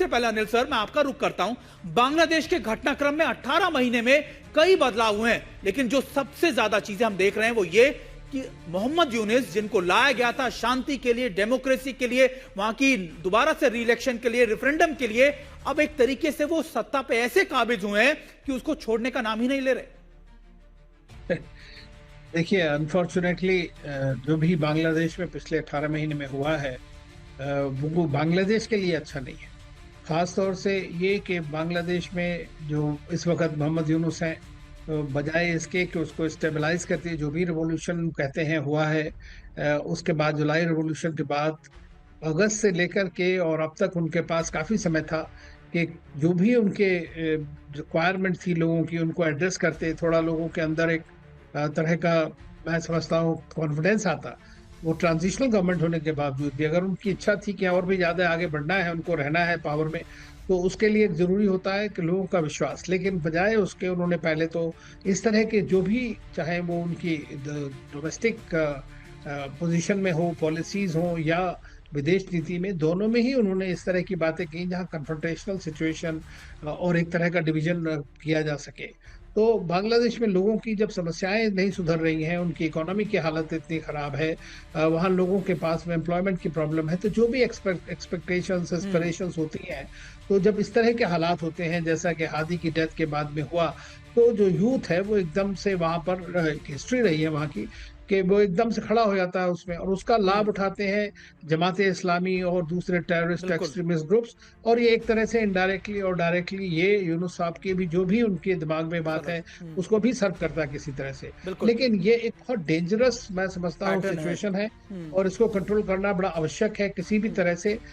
सबसे पहले अनिल सर मैं आपका रुख करता हूं। बांग्लादेश के घटनाक्रम में 18 महीने में कई बदलाव हुए हैं, लेकिन जो सबसे ज्यादा चीजें हम देख रहे हैं वो ये कि मोहम्मद यूनुस, जिनको लाया गया था शांति के लिए, डेमोक्रेसी के लिए, वहां की दोबारा से रीइलेक्शन के लिए, रेफरेंडम के लिए, अब एक तरीके से वो सत्ता पे ऐसे काबिज हुए हैं कि उसको छोड़ने का नाम ही नहीं ले रहे। देखिए, अनफॉर्चुनेटली जो भी बांग्लादेश में पिछले 18 महीने में हुआ है वो बांग्लादेश के लिए अच्छा नहीं है। खास तौर से ये कि बांग्लादेश में जो इस वक्त मोहम्मद यूनुस हैं, तो बजाय इसके कि उसको स्टेबलाइज करती है, जो भी रिवॉल्यूशन कहते हैं हुआ है, उसके बाद जुलाई रिवॉल्यूशन के बाद अगस्त से लेकर के और अब तक उनके पास काफ़ी समय था कि जो भी उनके रिक्वायरमेंट थी लोगों की, उनको एड्रेस करते, थोड़ा लोगों के अंदर एक तरह का, मैं समझता हूँ, कॉन्फिडेंस आता। वो ट्रांजिशनल गवर्नमेंट होने के बावजूद भी अगर उनकी इच्छा थी कि और भी ज़्यादा आगे बढ़ना है, उनको रहना है पावर में, तो उसके लिए ज़रूरी होता है कि लोगों का विश्वास। लेकिन बजाय उसके उन्होंने पहले तो इस तरह के जो भी, चाहे वो उनकी डोमेस्टिक पोजीशन में हो, पॉलिसीज हो या विदेश नीति में, दोनों में ही उन्होंने इस तरह की बातें की जहां कन्फ्रंटेशनल सिचुएशन और एक तरह का डिवीजन किया जा सके। तो बांग्लादेश में लोगों की जब समस्याएं नहीं सुधर रही हैं, उनकी इकोनॉमी की हालत इतनी खराब है, वहाँ लोगों के पास में एम्प्लॉयमेंट की प्रॉब्लम है, तो जो भी एक्सपेक्टेशंस एस्पिरेशंस होती हैं, तो जब इस तरह के हालात होते हैं जैसा कि हादी की डेथ के बाद में हुआ, तो जो यूथ है वो एकदम से, वहां पर हिस्ट्री रही है वहां की, कि वो एकदम से खड़ा हो जाता है उसमें, और उसका लाभ उठाते हैं जमाते इस्लामी और दूसरे टेररिस्ट बिल्कुल एक्सट्रीमिस्ट ग्रुप्स। और ये एक तरह से इनडायरेक्टली और डायरेक्टली ये यूनुस साहब की भी जो भी उनके दिमाग में बात समझ है उसको भी सर्व करता है किसी तरह से। बिल्कुल लेकिन ये एक बहुत डेंजरस, मैं समझता हूँ, पैटर्न है। सिचुएशन है और इसको कंट्रोल करना बड़ा आवश्यक है किसी भी तरह से।